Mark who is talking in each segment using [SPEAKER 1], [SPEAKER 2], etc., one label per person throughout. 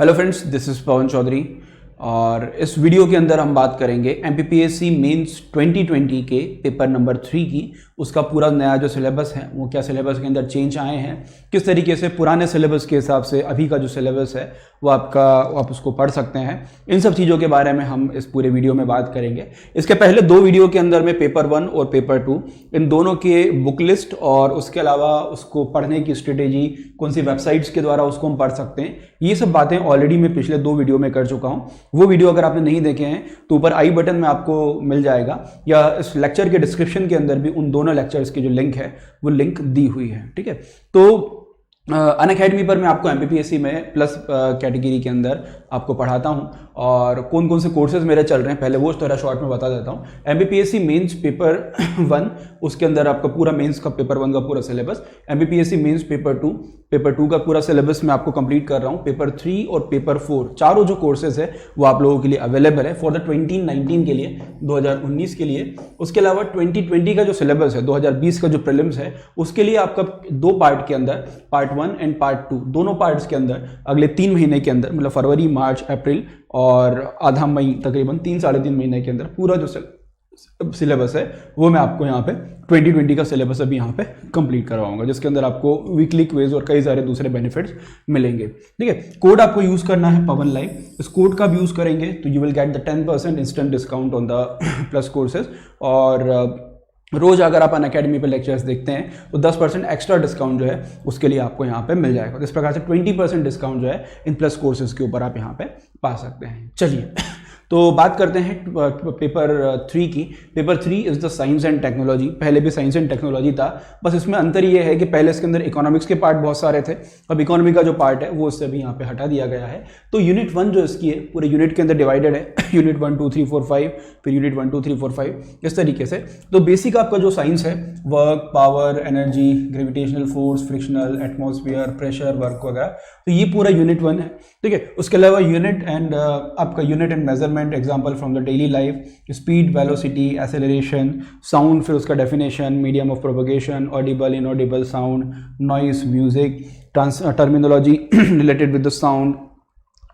[SPEAKER 1] Hello friends, this is पवन चौधरी और इस video के अंदर हम बात करेंगे एमपीपीएससी मेंस 2020 के पेपर नंबर 3 की। उसका पूरा नया जो सिलेबस है वो क्या सिलेबस के अंदर चेंज आए हैं, किस तरीके से पुराने सिलेबस के हिसाब से अभी का जो सिलेबस है वो आप उसको पढ़ सकते हैं। इन सब चीज़ों के बारे में हम इस पूरे वीडियो में बात करेंगे। इसके पहले दो वीडियो के अंदर में पेपर 1 और पेपर 2 इन दोनों के बुक लिस्ट और उसके अलावा उसको पढ़ने की स्ट्रेटेजी, कौन सी वेबसाइट्स के द्वारा उसको हम पढ़ सकते हैं, ये सब बातें ऑलरेडी मैं पिछले दो वीडियो में कर चुका हूँ। वो वीडियो अगर आपने नहीं देखे हैं तो ऊपर आई बटन में आपको मिल जाएगा या इस लेक्चर के डिस्क्रिप्शन के अंदर भी उन दोनों लेक्चर्स की जो लिंक है वो लिंक दी हुई है। ठीक है, तो अनअकैडमी पर मैं आपको एमपीपीएससी में प्लस कैटेगरी के अंदर आपको पढ़ाता हूं और कौन कौन से कोर्सेज मेरे चल रहे हैं पहले वो थोड़ा शॉर्ट में बता देता हूं। एमपीपीएससी मेंस पेपर 1 उसके अंदर आपका पूरा मेंस का पेपर 1 का पूरा सिलेबस, एमपीपीएससी मेंस पेपर 2 का पूरा सिलेबस मैं आपको कंप्लीट कर रहा हूं। पेपर 3 और पेपर 4 चारों जो कोर्सेज है वो आप लोगों के लिए अवेलेबल है फॉर द 2019 के लिए, 2019 के लिए। उसके अलावा 2020 का जो सिलेबस है, 2020 का जो प्रीलिम्स है, उसके लिए आपका दो पार्ट के अंदर, पार्ट 1 एंड पार्ट 2 दोनों पार्ट्स के अंदर अगले 3 महीने के अंदर, मतलब फरवरी, मार्च, अप्रैल और आधा मई, तकरीबन 3-3.5 महीने के अंदर पूरा जो सिलेबस है वो मैं आपको यहाँ पे 2020 का सिलेबस अभी यहाँ पे कंप्लीट करवाऊंगा, जिसके अंदर आपको वीकली क्विज और कई सारे दूसरे बेनिफिट्स मिलेंगे। ठीक है, कोड आपको यूज करना है पवन लाइव। इस कोड का भी यूज करेंगे तो you will get the 10% instant discount on the plus courses और रोज अगर आप अनअकैडमी पे लेक्चर्स देखते हैं तो 10% एक्स्ट्रा डिस्काउंट जो है उसके लिए आपको यहाँ पे मिल जाएगा। इस प्रकार से 20% डिस्काउंट जो है इन प्लस कोर्सेज के ऊपर आप यहाँ पे पा सकते हैं। चलिए तो बात करते हैं पेपर 3 की। Paper 3 is the science and technology. पहले भी साइंस एंड टेक्नोलॉजी था, बस इसमें अंतर ये है कि पहले इसके अंदर इकोनॉमिक्स के पार्ट बहुत सारे थे, अब इकोनॉमी का जो पार्ट है वो इससे भी यहाँ पे हटा दिया गया है। तो यूनिट 1 जो इसकी है पूरे यूनिट के अंदर डिवाइडेड है, यूनिट 1 2 3 4 5, फिर यूनिट 1 2 3 4 5 इस तरीके से। तो बेसिक आपका जो साइंस है, work, power, energy, gravitational force, frictional, atmosphere, pressure, work वगैरह, तो ये पूरा यूनिट 1 है। ठीक है, उसके अलावा यूनिट एंड आपका unit and measurement, example from the daily life, speed, velocity, acceleration, sound, फिर उसका definition, medium of propagation, Audible, inaudible sound, noise, music, terminology related with the sound,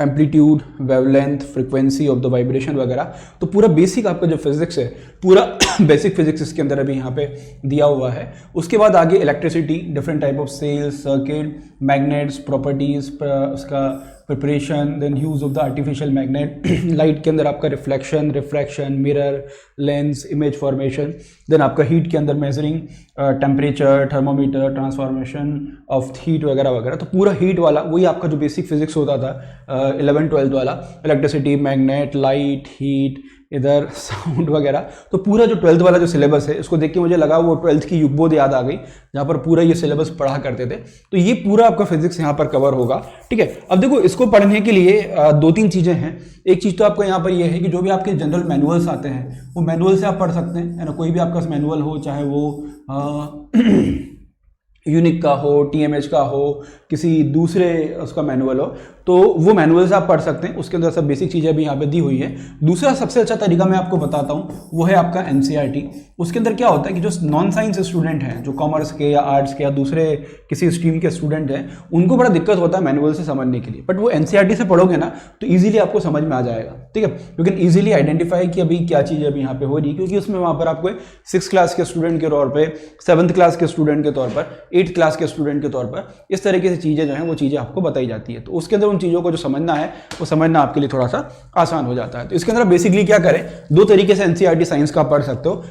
[SPEAKER 1] amplitude, wavelength, frequency of the vibration वगैरह। तो पूरा basic आपका जो physics है, पूरा basic physics इसके अंदर अभी यहाँ पे दिया हुआ है। उसके बाद आगे electricity, different type of cells, circuit, magnets, properties, उसका preparation, then use of the artificial magnet, light के अंदर आपका reflection, refraction, mirror, lens, image formation, then आपका हीट के अंदर measuring, temperature, thermometer, transformation of heat वगैरह वगैरह। तो पूरा हीट वाला वही आपका जो बेसिक फिजिक्स होता था 11th-12th वाला, इलेक्ट्रिसिटी, मैग्नेट, लाइट, हीट, इधर साउंड वगैरह। तो पूरा जो 12th वाला जो सिलेबस है, इसको देख के मुझे लगा वो 12th की युगबोध याद आ गई जहाँ पर पूरा ये सिलेबस पढ़ा करते थे। तो ये पूरा आपका फिजिक्स यहाँ पर कवर होगा। ठीक है, अब देखो इसको पढ़ने के लिए 2-3 चीज़ें हैं। एक चीज़ तो आपको यहाँ पर ये है कि जो भी आपके जनरल मैनुअल्स आते हैं वो मैनुअल से आप पढ़ सकते हैं, है ना। कोई भी आपका मैनुअल हो, चाहे वो यूनिक का हो, टीएमएच का हो, किसी दूसरे उसका मैनुअल हो, तो वो मैनुअल से आप पढ़ सकते हैं। उसके अंदर सब बेसिक चीज़ें भी यहाँ पे दी हुई है। दूसरा सबसे अच्छा तरीका मैं आपको बताता हूँ वो है आपका एनसीईआरटी। उसके अंदर क्या होता है कि जो नॉन साइंस स्टूडेंट हैं, जो कॉमर्स के या आर्ट्स के या दूसरे किसी स्ट्रीम के स्टूडेंट हैं, उनको बड़ा दिक्कत होता है मैनुअल से समझने के लिए, बट वो एनसीईआरटी से पढ़ोगे ना तो ईजिली आपको समझ में आ जाएगा। ठीक है, यू कैन ईजिली आइडेंटिफाई कि अभी क्या चीज़ अभी यहाँ पे हो रही है, क्योंकि उसमें वहाँ पर आपको 6th क्लास के स्टूडेंट के तौर पर, 7th क्लास के स्टूडेंट के तौर पर, 8th क्लास के स्टूडेंट के तौर पर इस तरीके से चीज़ें जो हैं वो चीज़ें आपको बताई जाती है। तो उसके अंदर उन चीज़ों को जो समझना है वो समझना आपके लिए थोड़ा सा आसान हो जाता है। तो इसके अंदर बेसिकली क्या करें, 2 तरीके से एनसीईआरटी साइंस का पढ़ सकते हो।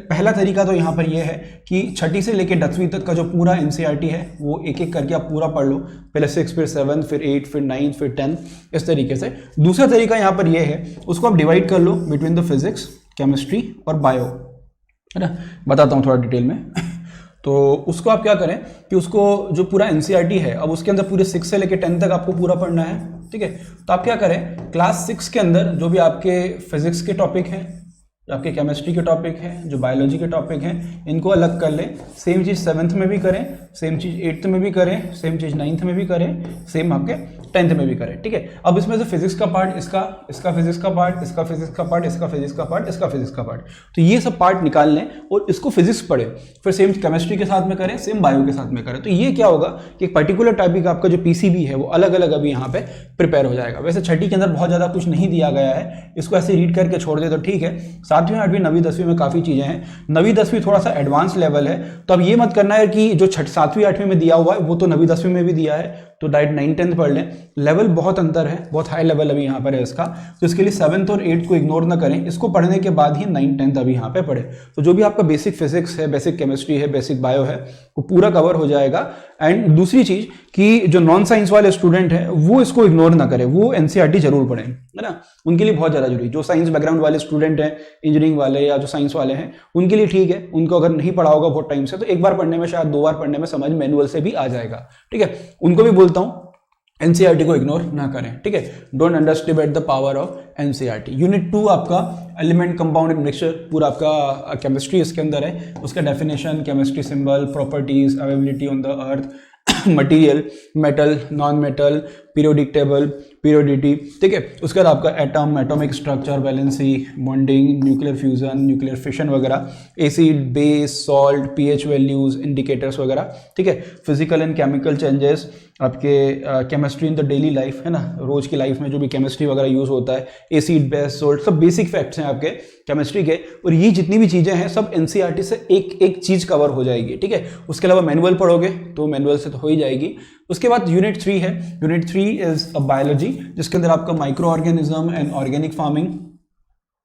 [SPEAKER 1] पहला तरीका तो यहाँ पर ये है कि 6ठी से लेकर 10वीं तक का जो पूरा एनसीईआरटी है वो एक एक करके आप पूरा पढ़ लो। पहले 6, फिर 7, फिर 8, फिर 9, फिर 10 इस तरीके से। दूसरा तरीका यहाँ पर ये है, उसको आप डिवाइड कर लो बिटवीन द फिजिक्स, केमिस्ट्री और बायो, है ना। बताता हूँ थोड़ा डिटेल में। तो उसको आप क्या करें कि उसको जो पूरा एनसीईआरटी है, अब उसके अंदर पूरे 6 से लेकर 10 तक आपको पूरा पढ़ना है। ठीक है, तो आप क्या करें, क्लास 6 के अंदर जो भी आपके फिजिक्स के टॉपिक हैं, जो आपके केमिस्ट्री के टॉपिक हैं, जो बायोलॉजी के टॉपिक हैं, इनको अलग कर लें। सेम चीज़ 7th में भी करें, सेम चीज़ 8th में भी करें, सेम चीज़ 9th में भी करें, सेम आपके 10th में भी करें, ठीक है। अब इसमें से फिजिक्स का पार्ट इसका फिजिक्स का पार्ट, इसका फिजिक्स का पार्ट, इसका फिजिक्स का पार्ट, इसका फिजिक्स का पार्ट, तो ये सब पार्ट निकाल लें और इसको फिजिक्स पढ़े, फिर सेम केमिस्ट्री के साथ में करें, सेम बायो के साथ में करें। तो ये क्या होगा कि एक पर्टिकुलर टॉपिक आपका जो पीसीबी है वो अलग अलग अभी यहाँ पे प्रिपेयर हो जाएगा। वैसे छठी के अंदर बहुत ज़्यादा कुछ नहीं दिया गया है, इसको ऐसे रीड करके छोड़ दे तो ठीक है। 7वीं 8वीं 9वीं 10वीं में काफ़ी चीज़ें हैं, 9वीं 10वीं थोड़ा सा एडवांस लेवल है, तो अब ये मत करना है कि जो 7वीं 8वीं में दिया हुआ है वो तो 9वीं 10वीं में भी दिया है, तो डायरेक्ट 9 10 पढ़ लें। लेवल बहुत अंतर है, बहुत हाई लेवल अभी यहाँ पर है इसका, तो इसके लिए 7th और 8th को इग्नोर ना करें, इसको पढ़ने के बाद ही 9 10th अभी यहाँ पे पढ़े। तो जो भी आपका बेसिक फिजिक्स है, बेसिक केमिस्ट्री है, बेसिक बायो है, वो पूरा कवर हो जाएगा। एंड दूसरी चीज़ कि जो नॉन साइंस वाले स्टूडेंट हैं वो इसको इग्नोर ना करें, वो एनसीईआरटी जरूर पढ़ें, है ना, उनके लिए बहुत ज़्यादा जरूरी। जो साइंस बैकग्राउंड वाले स्टूडेंट हैं, इंजीनियरिंग वाले या जो साइंस वाले हैं, उनके लिए ठीक है, उनको अगर नहीं पढ़ा होगा बहुत टाइम से तो एक बार पढ़ने में, शायद 2 बार पढ़ने में समझ मैनुअल से भी आ जाएगा, ठीक है। उनको भी बोलता हूँ एनसीईआरटी को इग्नोर ना करें, ठीक है। Don't underestimate the power of NCERT. Unit 2 आपका एलिमेंट कंपाउंड एंड मिक्सचर, पूरा आपका केमिस्ट्री इसके अंदर है, उसका definition, chemistry symbol, properties, availability on the earth, material, metal, non metal, periodic table, periodicity, ठीक है। उसके बाद आपका atom, atomic structure, valency, bonding, nuclear fusion, nuclear fission वगैरह, acid, base, salt, pH values, indicators वगैरह, ठीक है। फिजिकल एंड केमिकल चेंजेस, आपके chemistry in the daily life, है ना, रोज की लाइफ में जो भी केमिस्ट्री वगैरह यूज होता है, एसिड, बेस, सॉल्ट, सब बेसिक फैक्ट्स हैं आपके केमिस्ट्री के। और ये जितनी भी चीज़ें हैं सब एनसीईआरटी से एक एक चीज़ कवर हो जाएगी, ठीक है। उसके अलावा मैनुअल पढ़ोगे तो मैनुअल से तो हो ही जाएगी। उसके बाद यूनिट 3 है, यूनिट 3 इज अ बायोलॉजी, जिसके अंदर आपका microorganism and organic farming,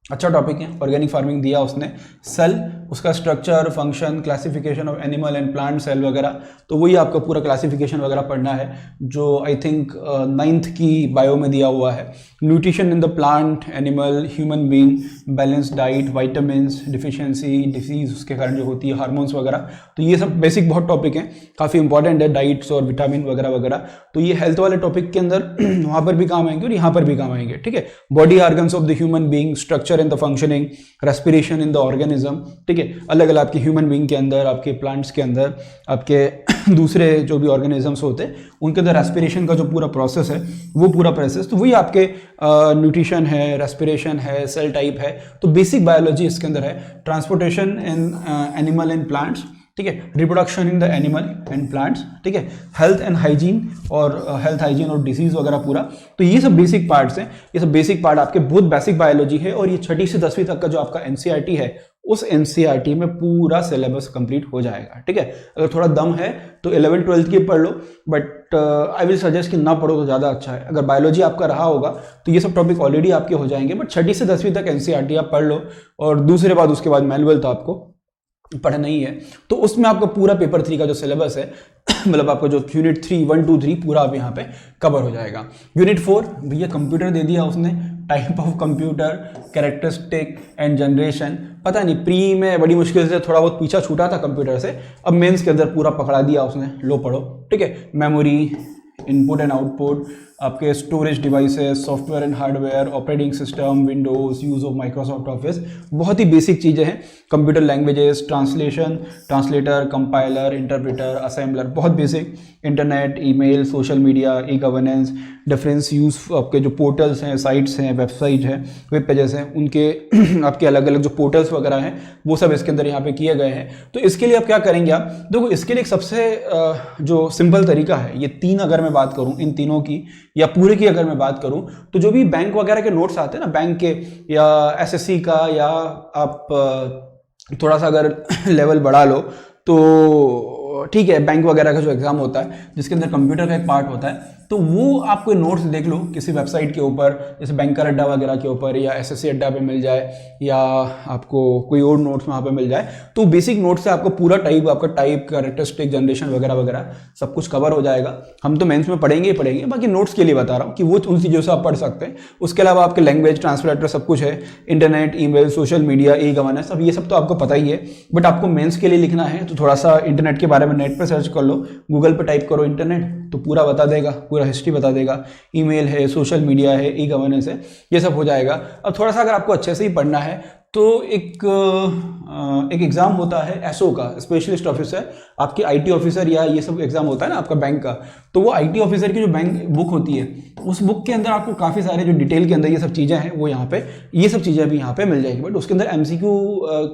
[SPEAKER 1] अच्छा टॉपिक है। ऑर्गेनिक फार्मिंग दिया उसने, सेल, उसका structure, function, classification of animal and plant cell वगैरह, तो वही आपका पूरा क्लासिफिकेशन वगैरह पढ़ना है, जो आई थिंक 9th की बायो में दिया हुआ है। Nutrition in the plant, animal, human being, balance diet, vitamins, deficiency, disease उसके कारण जो होती है, हार्मोन्स वगैरह, तो ये सब बेसिक बहुत टॉपिक हैं, काफ़ी इंपॉर्टेंट है, डाइट्स और विटामिन वगैरह वगैरह। तो ये हेल्थ वाले टॉपिक के अंदर वहाँ पर भी काम आएंगे और यहाँ पर भी काम आएंगे, ठीक है। Body organs of the human being, structure in the functioning, respiration in the organism, ठीक है। अलग अलग आपके ह्यूमन बीइंग के अंदर, आपके प्लांट्स के अंदर, आपके दूसरे जो भी ऑर्गेनिजम्स होते हैं उनके अंदर रेस्पिरेशन का जो पूरा प्रोसेस है, वो पूरा प्रोसेस, तो वही आपके न्यूट्रिशन है, रेस्पिरेशन है, सेल टाइप है, तो बेसिक बायोलॉजी इसके अंदर है। Transportation in animal and plants, ठीक है, reproduction in the animal and plants, ठीक है, हेल्थ एंड हाइजीन और हेल्थ हाइजीन और डिसीज वगैरह पूरा, तो ये सब बेसिक पार्ट्स हैं। ये सब बेसिक पार्ट आपके बहुत बेसिक बायोलॉजी है। और ये 6ठी से 10वीं तक का जो आपका एनसीईआरटी है, उस एनसीईआरटी में पूरा सिलेबस कंप्लीट हो जाएगा, ठीक है। अगर थोड़ा दम है तो 11th 12th की पढ़ लो, बट आई विल सजेस्ट कि ना पढ़ो तो ज़्यादा अच्छा है। अगर बायोलॉजी आपका रहा होगा तो ये सब टॉपिक ऑलरेडी आपके हो जाएंगे, बट 6ठी से 10वीं तक एनसीईआरटी आप पढ़ लो, और दूसरे बाद उसके बाद मैनुअल तो आपको पढ़ना ही है। तो उसमें आपका पूरा पेपर 3 का जो सिलेबस है मतलब आपका जो यूनिट 3 1 2 3 पूरा आप यहाँ पे कवर हो जाएगा। यूनिट 4 भैया कंप्यूटर दे दिया उसने, type of computer, characteristic and generation, पता नहीं प्री में बड़ी मुश्किल से थोड़ा बहुत पीछा छूटा था कंप्यूटर से, अब मेंस के अंदर पूरा पकड़ा दिया उसने, लो पढ़ो, ठीक है। मेमोरी, इनपुट एंड आउटपुट, आपके storage devices, software and hardware, operating system, Windows, use of Microsoft office, बहुत ही बेसिक चीज़ें हैं। Computer languages, translation, translator, compiler, interpreter, assembler, बहुत basic. Internet, email, social media, e governance, difference use, आपके जो portals हैं, sites हैं, website हैं, वेब पेजेस हैं, उनके आपके अलग अलग जो पोर्टल्स वगैरह हैं वो सब इसके अंदर यहाँ पे किए गए हैं। तो इसके लिए आप क्या करेंगे, आप देखो इसके लिए एक सबसे जो सिंपल तरीका है, ये 3 अगर मैं बात करूँ इन तीनों की या पूरे की अगर मैं बात करूं, तो जो भी बैंक वगैरह के नोट्स आते हैं ना, बैंक के या एसएससी का, या आप थोड़ा सा अगर लेवल बढ़ा लो तो ठीक है, बैंक वगैरह का जो एग्जाम होता है जिसके अंदर कंप्यूटर का एक पार्ट होता है, तो वो आप कोई नोट्स देख लो किसी वेबसाइट के ऊपर, जैसे बैंकर अड्डा वगैरह के ऊपर, या एसएससी अड्डा पे मिल जाए, या आपको कोई और नोट्स वहाँ पे मिल जाए, तो बेसिक नोट्स से आपको पूरा टाइप, आपका टाइप, कैरेक्टरिस्टिक, जनरेशन वगैरह वगैरह सब कुछ कवर हो जाएगा। हम तो मेंस में पढ़ेंगे ही पढ़ेंगे, बाकी नोट्स के लिए बता रहा हूँ कि वो उन चीज़ों से आप पढ़ सकते हैं। उसके अलावा आपके लैंग्वेज, ट्रांसलेटर सब कुछ है, internet, email, social media, e governance, सब ये सब तो आपको पता ही है, बट आपको मेंस के लिए लिखना है तो थोड़ा सा इंटरनेट के बारे बारे में नेट पे सर्च कर लो, गूगल पे टाइप करो इंटरनेट, तो पूरा बता देगा, पूरा हिस्ट्री बता देगा। ईमेल है, सोशल मीडिया है, ई गवर्नेंस है, ये सब हो जाएगा। अब थोड़ा सा अगर आपको अच्छे से ही पढ़ना है तो एक एग्ज़ाम होता है एसओ का, स्पेशलिस्ट ऑफिसर, आपके आईटी ऑफिसर या ये सब एग्ज़ाम होता है ना आपका बैंक का, तो वो आईटी ऑफिसर की जो बैंक बुक होती है, उस बुक के अंदर आपको काफ़ी सारे जो डिटेल के अंदर ये सब चीज़ें हैं वो यहाँ पे, ये सब चीज़ें भी यहाँ पे मिल जाएगी। बट उसके अंदर एमसीक्यू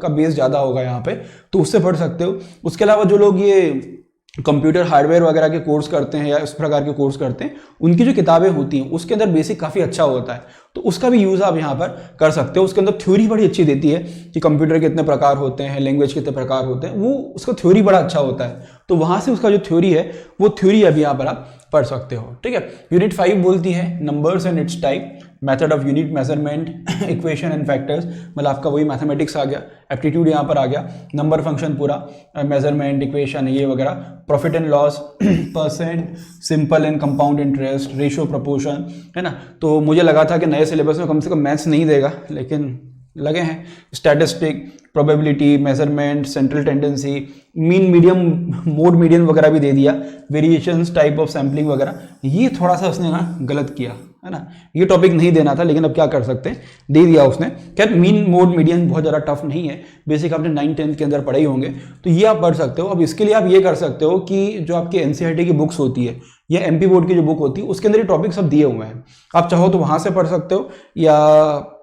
[SPEAKER 1] का बेस ज़्यादा होगा यहाँ पे, तो उससे पढ़ सकते हो। उसके अलावा जो लोग ये कंप्यूटर हार्डवेयर वगैरह के कोर्स करते हैं या इस प्रकार के कोर्स करते हैं, उनकी जो किताबें होती हैं उसके अंदर बेसिक काफ़ी अच्छा होता है, तो उसका भी यूज़ आप यहाँ पर कर सकते हो। उसके अंदर थ्योरी बड़ी अच्छी देती है कि कंप्यूटर कितने प्रकार होते हैं, लैंग्वेज कितने प्रकार होते हैं, वो उसका थ्योरी बड़ा अच्छा होता है, तो वहाँ से उसका जो थ्योरी है वो थ्योरी अभी यहाँ पर आप पढ़ सकते हो। ठीक है, यूनिट 5 बोलती है numbers and it's type, method of unit measurement, equation and factors, मतलब आपका वही मैथमेटिक्स आ गया, एप्टीट्यूड यहाँ पर आ गया, नंबर फंक्शन पूरा, मेजरमेंट, इक्वेशन ये वगैरह, profit and loss, percent, simple and compound interest, ratio, proportion, है ना। तो मुझे लगा था कि नए सिलेबस में कम से कम मैथ्स नहीं देगा, लेकिन लगे हैं। Statistic, probability, measurement, central tendency, mean medium, mode median वगैरह भी दे दिया, वेरिएशंस, टाइप ऑफ सैम्पलिंग वगैरह। ये थोड़ा सा उसने ना गलत किया, है ना, ये टॉपिक नहीं देना था, लेकिन अब क्या कर सकते हैं, दे दिया उसने। खैर मीन मोड मीडियन बहुत ज़्यादा टफ नहीं है, बेसिक आपने 9th-10th के अंदर पढ़े ही होंगे, तो ये आप पढ़ सकते हो। अब इसके लिए आप ये कर सकते हो कि जो आपके एनसीईआरटी की बुक्स होती है या एमपी बोर्ड की जो बुक होती है उसके अंदर ये टॉपिक सब दिए हुए हैं, आप चाहो तो वहाँ से पढ़ सकते हो, या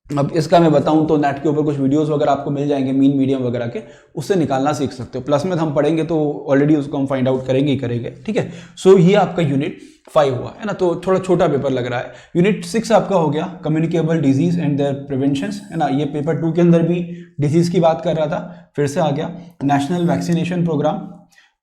[SPEAKER 1] अब इसका मैं बताऊं तो नेट के ऊपर कुछ वीडियोस वगैरह आपको मिल जाएंगे मीन मीडियम वगैरह के, उससे निकालना सीख सकते हो। प्लस में हम पढ़ेंगे तो ऑलरेडी उसको हम फाइंड आउट करेंगे ही करेंगे। ठीक है, सो ये आपका यूनिट 5 हुआ, है ना, तो थोड़ा छोटा पेपर लग रहा है। यूनिट 6 आपका हो गया communicable disease and their prevention, है ना, ये पेपर 2 के अंदर भी डिजीज की बात कर रहा था, फिर से आ गया। National vaccination programme,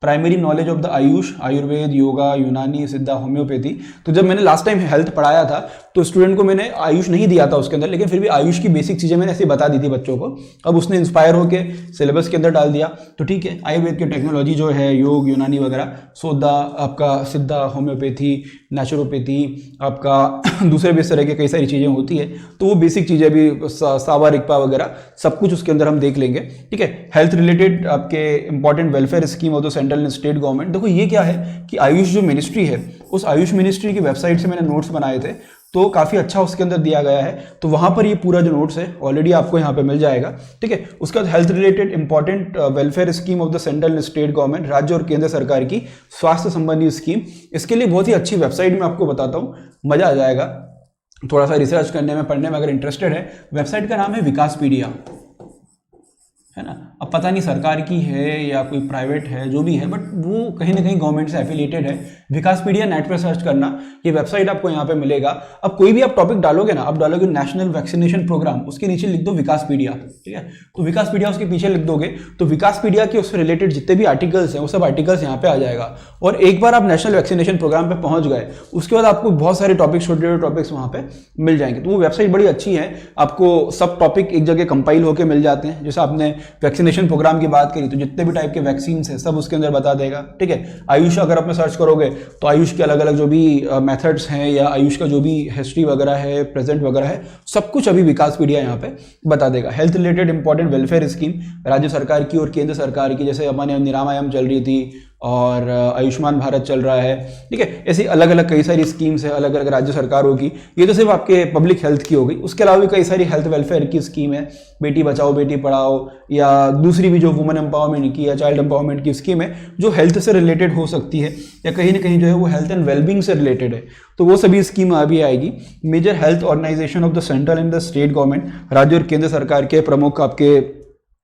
[SPEAKER 1] primary knowledge of the AYUSH, Ayurveda, yoga, Unani, Siddha, homeopathy. तो जब मैंने लास्ट टाइम हेल्थ पढ़ाया था तो स्टूडेंट को मैंने आयुष नहीं दिया था उसके अंदर, लेकिन फिर भी आयुष की बेसिक चीज़ें मैंने ऐसे बता दी थी बच्चों को। अब उसने इंस्पायर होकर सिलेबस के अंदर डाल दिया, तो ठीक है, आयुर्वेद की टेक्नोलॉजी जो है, योग, यूनानी वगैरह, सोदा आपका, सिद्धा, होम्योपैथी, नेचुरोपैथी, आपका दूसरे भी इस तरह की कई सारी चीज़ें होती है, तो वो बेसिक चीज़ें भी सावा रिक्पा वगैरह सब कुछ उसके अंदर हम देख लेंगे। ठीक है, हेल्थ रिलेटेड आपके important welfare scheme of the central and state government. देखो ये क्या है कि आयुष जो मिनिस्ट्री है, उस आयुष मिनिस्ट्री की वेबसाइट से मैंने नोट्स बनाए थे, तो काफ़ी अच्छा उसके अंदर दिया गया है, तो वहाँ पर ये पूरा जो नोट्स है ऑलरेडी आपको यहाँ पे मिल जाएगा। ठीक है, उसके बाद health related important welfare scheme of the central and state government, राज्य और केंद्र सरकार की स्वास्थ्य संबंधी स्कीम। इसके लिए बहुत ही अच्छी वेबसाइट मैं आपको बताता हूँ, मज़ा आ जाएगा थोड़ा सा रिसर्च करने में, पढ़ने में अगर इंटरेस्टेड है। वेबसाइट का नाम है विकासपीडिया, है ना। अब पता नहीं सरकार की है या कोई प्राइवेट है, जो भी है, बट वो कहीं ना कहीं गवर्नमेंट से एफिलिएटेड है। विकासपीडिया नेट पर सर्च करना, ये वेबसाइट आपको यहाँ पे मिलेगा। अब कोई भी आप टॉपिक डालोगे ना, आप डालोगे नेशनल वैक्सीनेशन प्रोग्राम, उसके नीचे लिख दो विकासपीडिया, ठीक है, तो विकासपीडिया उसके पीछे लिख दोगे तो विकासपीडिया के उससे रिलेटेड जितने भी आर्टिकल्स हैं वो सब आर्टिकल्स यहाँ पे आ जाएगा। और एक बार आप नेशनल वैक्सीनेशन प्रोग्राम पे पहुंच गए, उसके बाद आपको बहुत सारे टॉपिक्स, छोटे छोटे टॉपिक्स वहाँ पे मिल जाएंगे। तो वो वेबसाइट बड़ी अच्छी है, आपको सब टॉपिक एक जगह कंपाइल होकर मिल जाते हैं। जैसे आपने वैक्सीनेशन प्रोग्राम की बात करी तो जितने भी टाइप के वैक्सीन है सब उसके अंदर बता देगा। ठीक है, आयुष अगर आप सर्च करोगे तो आयुष के अलग अलग जो भी मेथड्स हैं या आयुष का जो भी हिस्ट्री वगैरह है, प्रेजेंट वगैरह है, सब कुछ अभी विकासपीडिया यहाँ पे बता देगा। Health related important welfare scheme राज्य सरकार की और केंद्र सरकार की, जैसे हमारे निरामयम चल रही थी और आयुष्मान भारत चल रहा है। ठीक है, ऐसी अलग अलग कई सारी स्कीम्स है अलग अलग राज्य सरकारों की। ये तो सिर्फ आपके पब्लिक हेल्थ की हो गई, उसके अलावा भी कई सारी हेल्थ वेलफेयर की स्कीम है, बेटी बचाओ बेटी पढ़ाओ, या दूसरी भी जो वुमेन एम्पावरमेंट की या चाइल्ड एम्पावरमेंट की स्कीम है जो हेल्थ से रिलेटेड हो सकती है या कहीं ना कहीं जो है वो हेल्थ एंड वेलबींग से रिलेटेड है, तो वो सभी स्कीम अभी आएगी। Major health organisation of the central and the state government, राज्य और केंद्र सरकार के प्रमुख आपके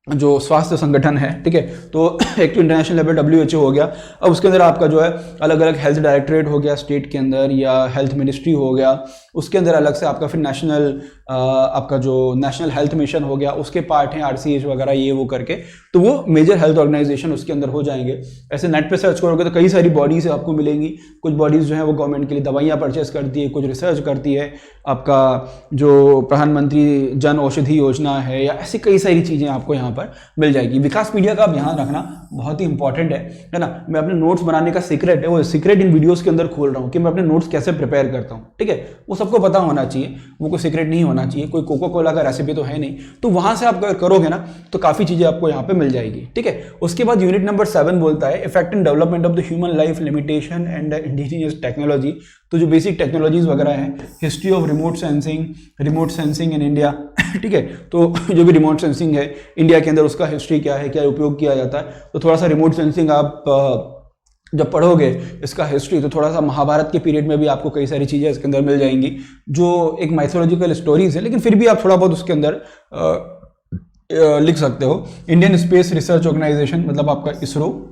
[SPEAKER 1] जो स्वास्थ्य संगठन है। ठीक है, तो एक तो इंटरनेशनल लेवल WHO हो गया, अब उसके अंदर आपका जो है अलग अलग हेल्थ डायरेक्टरेट हो गया स्टेट के अंदर, या हेल्थ मिनिस्ट्री हो गया, उसके अंदर अलग से आपका फिर नेशनल आपका जो नेशनल हेल्थ मिशन हो गया, उसके पार्ट हैं RCH वगैरह ये वो करके, तो वो मेजर हेल्थ ऑर्गेनाइजेशन उसके अंदर हो जाएंगे। ऐसे नेट पे सर्च करोगे तो कई सारी बॉडीज आपको मिलेंगी। कुछ बॉडीज जो है वो गवर्नमेंट के लिए दवाइयाँ परचेस करती है, कुछ रिसर्च करती है, आपका जो प्रधानमंत्री जन औषधि योजना है, या ऐसी कई सारी चीज़ें आपको यहाँ पर मिल जाएगी। विकासपीडिया का आप ध्यान रखना बहुत ही इंपॉर्टेंट है ना। मैं अपने नोट्स बनाने का सीक्रेट है, वो सीक्रेट इन वीडियोस के अंदर खोल रहा हूँ कि मैं अपने नोट्स कैसे प्रिपेयर करता हूँ, ठीक है। वो सबको पता होना चाहिए, वो कोई सीक्रेट नहीं होना चाहिए, कोई कोको कोला का रेसिपी तो है नहीं। तो वहां से आप अगर करोगे ना तो काफी चीजें आपको यहाँ पे मिल जाएगी, ठीक है। उसके बाद यूनिट नंबर 7 बोलता है effect and development of the human life, limitation and indigenous technology. तो जो बेसिक टेक्नोलॉजीज वगैरह हैं, history of remote sensing in India, ठीक है। तो जो भी रिमोट सेंसिंग है इंडिया के अंदर, उसका हिस्ट्री क्या है, क्या उपयोग किया जाता है। तो थोड़ा सा रिमोट सेंसिंग आप जब पढ़ोगे इसका हिस्ट्री, तो थोड़ा सा महाभारत के पीरियड में भी आपको कई सारी चीज़ें इसके अंदर मिल जाएंगी, जो एक माइथोलॉजिकल स्टोरीज है, लेकिन फिर भी आप थोड़ा बहुत उसके अंदर लिख सकते हो। इंडियन स्पेस रिसर्च ऑर्गेनाइजेशन मतलब आपका ISRO,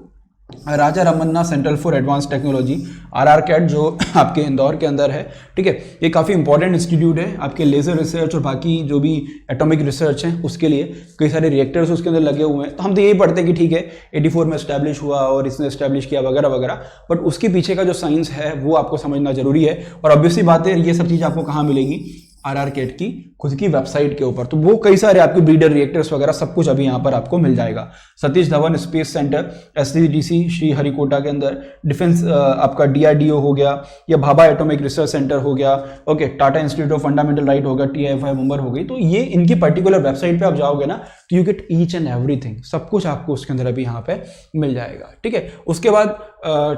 [SPEAKER 1] Raja Ramanna centre for advance technology RRCAT जो आपके इंदौर के अंदर है, ठीक है। ये काफ़ी इंपॉर्टेंट इंस्टीट्यूट है आपके लेजर रिसर्च और बाकी जो भी एटॉमिक रिसर्च है उसके लिए। कई सारे रिएक्टर्स उसके अंदर लगे हुए हैं। तो हम तो यही पढ़ते हैं कि ठीक है 84 में एस्टैब्लिश हुआ और इसने एस्टैब्लिश किया वगैरह वगैरह, बट उसके पीछे का जो साइंस है वो आपको समझना जरूरी है। और ऑब्वियसली बात है ये सब चीज़ आपको कहाँ मिलेगी, RRCAT की खुद की वेबसाइट के ऊपर। तो वो कई सारे आपके ब्रीडर रिएक्टर्स वगैरह सब कुछ अभी यहाँ पर आपको मिल जाएगा। Satish Dhawan space centre SCDC Sriharikota के अंदर, डिफेंस आपका DRDO हो गया, या भाभा एटॉमिक रिसर्च सेंटर हो गया, okay, Tata institute of fundamental right हो गया, TIFI मुंबई हो गई। तो ये इनकी पर्टिकुलर वेबसाइट पे आप जाओगे ना तो you get each and everything, सब कुछ आपको उसके अंदर अभी यहाँ पे मिल जाएगा, ठीक है। उसके बाद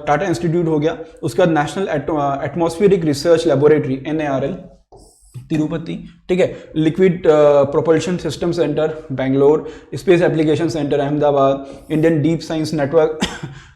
[SPEAKER 1] टाटा इंस्टीट्यूट हो गया, उसके बाद national atmospheric research laboratory NARL Tirupati, ठीक है। Liquid propulsion system centre Bangalore, space application centre Ahmedabad, Indian deep science network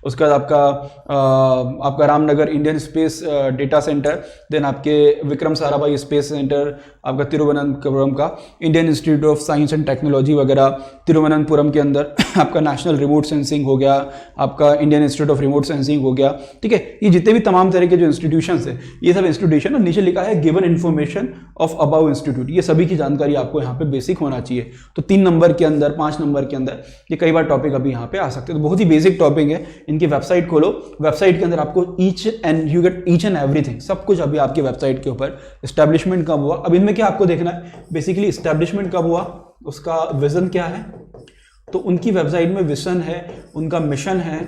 [SPEAKER 1] उसके बाद आपका Ramnagar Indian space data centre, then आपके विक्रम साराभाई स्पेस सेंटर आपका तिरुवनंतपुरम का, Indian institute of science and technology वगैरह तिरुवनंतपुरम के अंदर आपका नेशनल रिमोट सेंसिंग हो गया, आपका Indian institute of remote sensing हो गया, ठीक है। ये जितने भी तमाम तरह के जो इंस्टीट्यूशंस है ये सब इंस्टीट्यूशन, और नीचे लिखा है given information of above institute, ये सभी की जानकारी आपको यहाँ पे बेसिक होना चाहिए। तो 3 नंबर के अंदर 5 नंबर के अंदर ये कई बार टॉपिक अभी यहाँ पे आ सकते हैं। तो बहुत ही बेसिक टॉपिक है। इनकी वेबसाइट खोलो, वेबसाइट के अंदर आपको you get each and everything, सब कुछ अभी आपकी वेबसाइट के ऊपर। एस्टैब्लिशमेंट कब हुआ, अब इनमें क्या आपको देखना है, बेसिकली एस्टैब्लिशमेंट कब हुआ, उसका विजन क्या है, तो उनकी वेबसाइट में विजन है, उनका मिशन है,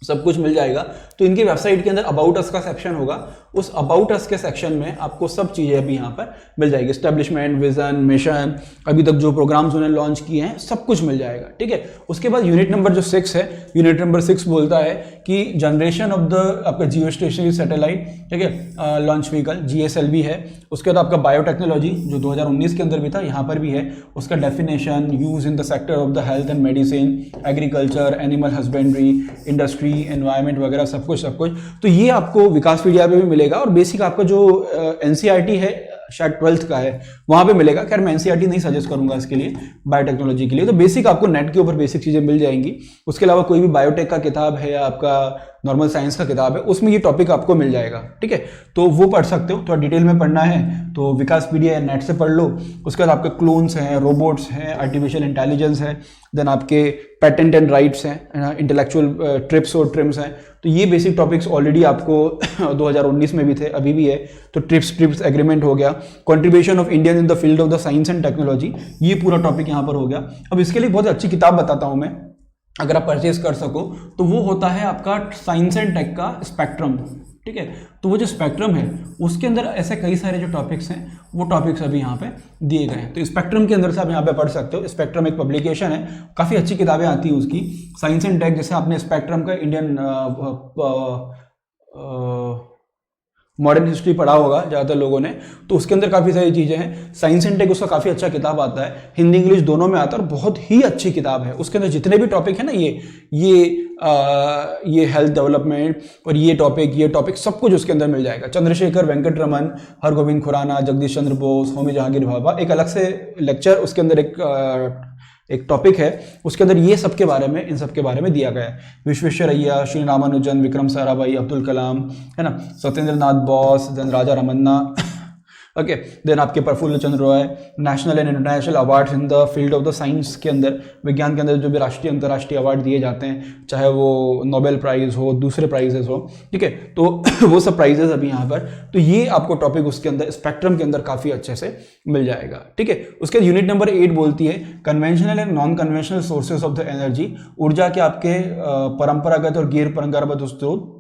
[SPEAKER 1] सब कुछ मिल जाएगा। तो इनकी वेबसाइट के अंदर अबाउट अस का सेक्शन होगा, उस अबाउट अस के सेक्शन में आपको सब चीज़ें अभी यहाँ पर मिल जाएगी। एस्टैब्लिशमेंट, विजन, मिशन, अभी तक जो प्रोग्राम्स उन्होंने लॉन्च किए हैं सब कुछ मिल जाएगा, ठीक है। उसके बाद यूनिट नंबर जो 6 है, यूनिट नंबर 6 बोलता है कि जनरेशन ऑफ द आपका जियो स्टेशनरी सैटेलाइट, ठीक है, लॉन्च व्हीकल GSLV है। उसके बाद आपका बायोटेक्नोलॉजी जो 2019 के अंदर भी था, यहाँ पर भी है, उसका definition, use in the sector of the health and medicine, agriculture, animal husbandry, industry, environment वगैरह सब कुछ। तो ये आपको विकासपीडिया पे भी मिलेगा, और बेसिक आपका जो NCERT है शायद 12th का है वहां पे मिलेगा। खैर मैं NCERT नहीं सजेस्ट करूंगा इसके लिए, बायोटेक्नोलॉजी के लिए। तो बेसिक आपको नेट के ऊपर बेसिक चीजें मिल जाएंगी। उसके अलावा कोई भी बायोटेक का किताब है या आपका नॉर्मल साइंस का किताब है उसमें ये टॉपिक आपको मिल जाएगा, ठीक है। तो वो पढ़ सकते हो। थोड़ा डिटेल में पढ़ना है तो विकासपीडिया या नेट से पढ़ लो। उसके बाद आपके क्लोन्स हैं, रोबोट्स हैं, आर्टिफिशियल इंटेलिजेंस है, देन आपके पेटेंट एंड राइट्स हैं, इंटेलेक्चुअल ट्रिप्स और ट्रिम्स हैं। तो ये बेसिक टॉपिक्स ऑलरेडी आपको 2019 में भी थे, अभी भी है। तो ट्रिप्स एग्रीमेंट हो गया, contribution of Indian in the field of the science and technology, ये पूरा टॉपिक यहाँ पर हो गया। अब इसके लिए बहुत अच्छी किताब बताता हूँ मैं, अगर आप परचेज कर सको तो वो होता है आपका साइंस एंड टेक का स्पेक्ट्रम, ठीक है। तो वो जो स्पेक्ट्रम है उसके अंदर ऐसे कई सारे जो टॉपिक्स हैं वो टॉपिक्स अभी यहाँ पे दिए गए हैं। तो स्पेक्ट्रम के अंदर से आप यहाँ पे पढ़ सकते हो। स्पेक्ट्रम एक पब्लिकेशन है, काफ़ी अच्छी किताबें आती हैं उसकी। साइंस एंड टेक, जैसे आपने स्पेक्ट्रम का इंडियन मॉडर्न हिस्ट्री पढ़ा होगा ज़्यादातर लोगों ने, तो उसके अंदर काफ़ी सारी चीज़ें हैं। साइंस एंड टेक उसका काफ़ी अच्छा किताब आता है, हिंदी इंग्लिश दोनों में आता है और बहुत ही अच्छी किताब है। उसके अंदर जितने भी टॉपिक है ना, ये हेल्थ डेवलपमेंट और ये टॉपिक सब कुछ उसके अंदर मिल जाएगा। चंद्रशेखर वेंकट रमन, हरगोविंद खुराना, जगदीश चंद्र बोस, होमी जहांगीर भाभा, एक अलग से लेक्चर उसके अंदर एक टॉपिक है, उसके अंदर ये सब के बारे में, इन सब के बारे में दिया गया है। विश्वेश्वरैया, श्री रामानुजन, विक्रम साराभाई, अब्दुल कलाम, है ना, Satyendra Nath Bose, then Raja Ramanna, okay. Then आपके Prafulla Chandra Ray, national and international awards in the field of the science के अंदर, विज्ञान के अंदर जो भी राष्ट्रीय अंतर्राष्ट्रीय अवार्ड दिए जाते हैं, चाहे वो नोबेल प्राइज़ हो, दूसरे प्राइजेस हो, ठीक है, तो वो सब प्राइजेस अभी यहाँ पर, तो ये आपको टॉपिक उसके अंदर स्पेक्ट्रम के अंदर काफ़ी अच्छे से मिल जाएगा, ठीक है। उसके यूनिट नंबर 8 बोलती है conventional and non conventional sources of the energy, ऊर्जा के आपके परंपरागत और गैर परंपरागत स्रोत,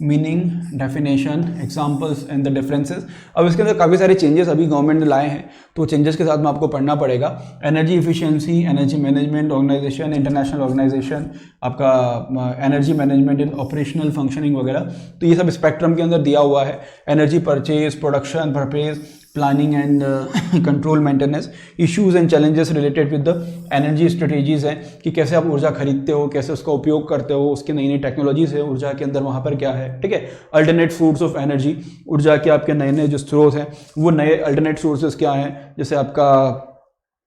[SPEAKER 1] meaning, definition, examples and the differences. अब इसके अंदर काफ़ी सारे चेंजेस अभी गवर्नमेंट ने लाए हैं, तो चेंजेस के साथ में आपको पढ़ना पड़ेगा। Energy efficiency, energy management organisation, international organisation, आपका energy management in operational functioning वगैरह, तो ये सब स्पेक्ट्रम के अंदर दिया हुआ है। Energy purchase, production, purchase, planning and control, maintenance, issues and challenges related with the energy strategies हैं कि कैसे आप ऊर्जा खरीदते हो, कैसे उसका उपयोग करते हो, उसकी नई नई टेक्नोलॉजीज है ऊर्जा के अंदर, वहाँ पर क्या है, ठीक है। अल्टरनेट सोर्स ऑफ एनर्जी, ऊर्जा के आपके नए नए जो स्रोत हैं वो नए अल्टरनेट सोर्सेज क्या हैं, जैसे आपका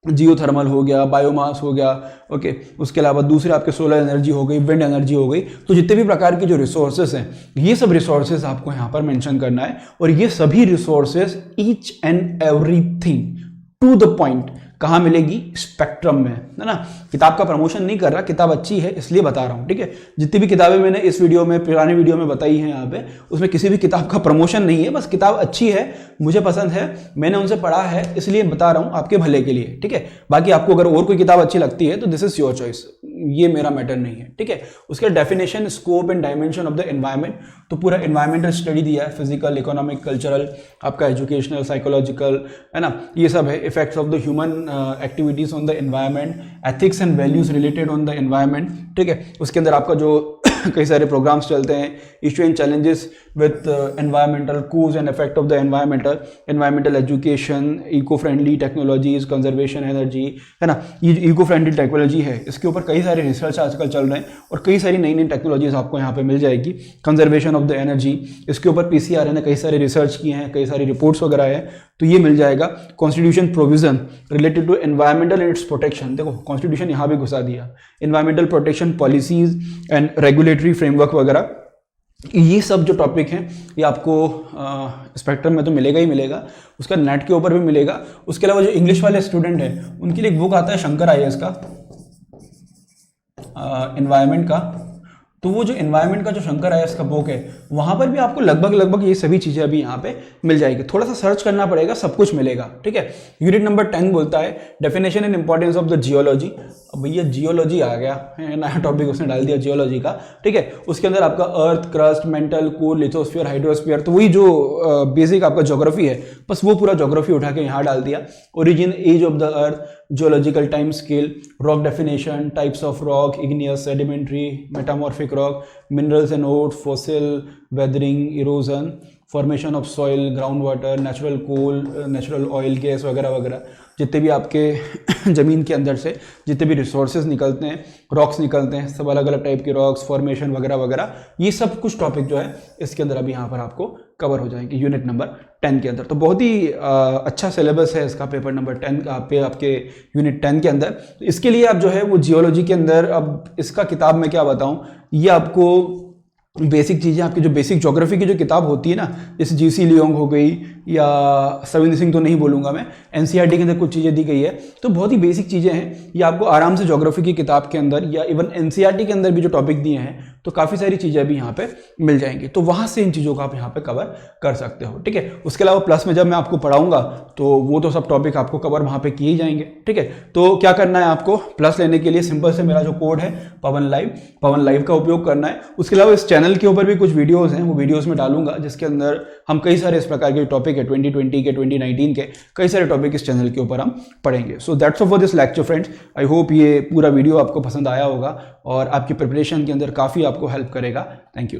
[SPEAKER 1] जियोथर्मल हो गया, बायोमास हो गया, ओके। उसके अलावा दूसरे आपके सोलर एनर्जी हो गई, विंड एनर्जी हो गई, तो जितने भी प्रकार के जो रिसोर्सेज हैं ये सब रिसोर्सेज आपको यहाँ पर मेंशन करना है। और ये सभी resources each and everything to the point कहाँ मिलेगी, स्पेक्ट्रम में, है ना। किताब का प्रमोशन नहीं कर रहा, किताब अच्छी है इसलिए बता रहा हूँ, ठीक है। जितनी भी किताबें मैंने इस वीडियो में, पुराने वीडियो में बताई हैं यहाँ पे, उसमें किसी भी किताब का प्रमोशन नहीं है, बस किताब अच्छी है, मुझे पसंद है, मैंने उनसे पढ़ा है, इसलिए बता रहा हूँ आपके भले के लिए, ठीक है। बाकी आपको अगर और कोई किताब अच्छी लगती है तो दिस इज योर चॉइस, ये मेरा मैटर नहीं है, ठीक है। उसके definition, scope and dimension of the environment, तो पूरा एनवायरमेंटल स्टडी दिया है, फिजिकल, इकोनॉमिक, कल्चरल, आपका एजुकेशनल, साइकोलॉजिकल, है ना, ये सब है। Effects of the human activities on the environment, ethics and values related on the environment, ठीक है। उसके अंदर आपका जो कई सारे प्रोग्राम्स चलते हैं, issue and challenges with environmental cause and effect of the environmental education, eco friendly technologies, conservation energy, है ना, ये इको फ्रेंडली टेक्नोलॉजी है, इसके ऊपर कई सारे रिसर्च आजकल चल रहे हैं और कई सारी नई नई टेक्नोलॉजीज आपको यहाँ पे मिल जाएगी। कंजर्वेशन ऑफ द एनर्जी, इसके ऊपर पीसीआर ने कई सारे रिसर्च किए हैं, कई सारी रिपोर्ट्स वगैरह है, तो ये मिल जाएगा। Constitution provision related to environmental and its protection, देखो कॉन्स्टिट्यूशन यहाँ भी घुसा दिया, environmental protection policies and regulatory framework वगैरह, ये सब जो टॉपिक हैं ये आपको स्पेक्ट्रम में तो मिलेगा ही मिलेगा, उसका नेट के ऊपर भी मिलेगा। उसके अलावा जो इंग्लिश वाले स्टूडेंट हैं उनके लिए एक बुक आता है शंकर IAS का एनवायरनमेंट का, तो वो जो एनवायरनमेंट का जो शंकर IAS का बुक है वहाँ पर भी आपको लगभग ये सभी चीज़ें अभी यहाँ पे मिल जाएगी, थोड़ा सा सर्च करना पड़ेगा, सब कुछ मिलेगा, ठीक है। यूनिट नंबर 10 बोलता है definition and importance of the geology. अब भैया जियोलॉजी आ गया, नया टॉपिक उसने डाल दिया जियोलॉजी का, ठीक है। उसके अंदर आपका earth, crust, mantle, core, lithosphere, hydrosphere, तो वही जो बेसिक आपका ज्योग्राफी है बस वो पूरा ज्योग्राफी उठा के यहाँ डाल दिया। Origin, age of the earth, geological time scale, rock definition, types of rock, igneous, sedimentary, metamorphic rock, minerals and ore, fossil, weathering, erosion, formation of soil, ground water, natural coal, natural oil, gas वगैरह वगैरह, जितने भी आपके ज़मीन के अंदर से जितने भी रिसोर्सेज निकलते हैं, रॉक्स निकलते हैं, सब अलग अलग टाइप के रॉक्स, फॉर्मेशन वगैरह वगैरह, ये सब कुछ टॉपिक जो है इसके अंदर अभी यहाँ पर आपको कवर हो जाएंगे यूनिट नंबर 10 के अंदर। तो बहुत ही अच्छा सिलेबस है इसका, पेपर नंबर 10 का पे आपके यूनिट 10 के अंदर। तो इसके लिए आप जो है वो जियोलॉजी के अंदर, अब इसका किताब में क्या बताऊँ, ये आपको बेसिक चीज़ें, आपकी जो बेसिक ज्योग्राफी की जो किताब होती है ना, जैसे GC लियोंग हो गई या सविंद्र सिंह तो नहीं बोलूँगा मैं, NCERT के अंदर कुछ चीज़ें दी गई है, तो बहुत ही बेसिक चीज़ें हैं, ये आपको आराम से ज्योग्राफी की किताब के अंदर या इवन NCERT के अंदर भी जो टॉपिक दिए हैं तो काफ़ी सारी चीज़ें अभी यहाँ पे मिल जाएंगी, तो वहाँ से इन चीज़ों को आप यहाँ पे कवर कर सकते हो, ठीक है। उसके अलावा प्लस में जब मैं आपको पढ़ाऊँगा तो वो तो सब टॉपिक आपको कवर वहाँ पे किए जाएंगे, ठीक है। तो क्या करना है आपको प्लस लेने के लिए, सिंपल से मेरा जो कोड है पवन लाइव का उपयोग करना है। उसके अलावा इस चैनल के ऊपर भी कुछ वीडियोज़ हैं, वो वीडियोज़ में डालूंगा जिसके अंदर हम कई सारे इस प्रकार के टॉपिक है 2020 के, 2019 के कई सारे टॉपिक इस चैनल के ऊपर हम पढ़ेंगे। So that's all for this lecture friends. I hope ये पूरा वीडियो आपको पसंद आया होगा और आपकी प्रिपरेशन के अंदर काफ़ी आपको हेल्प करेगा। Thank you.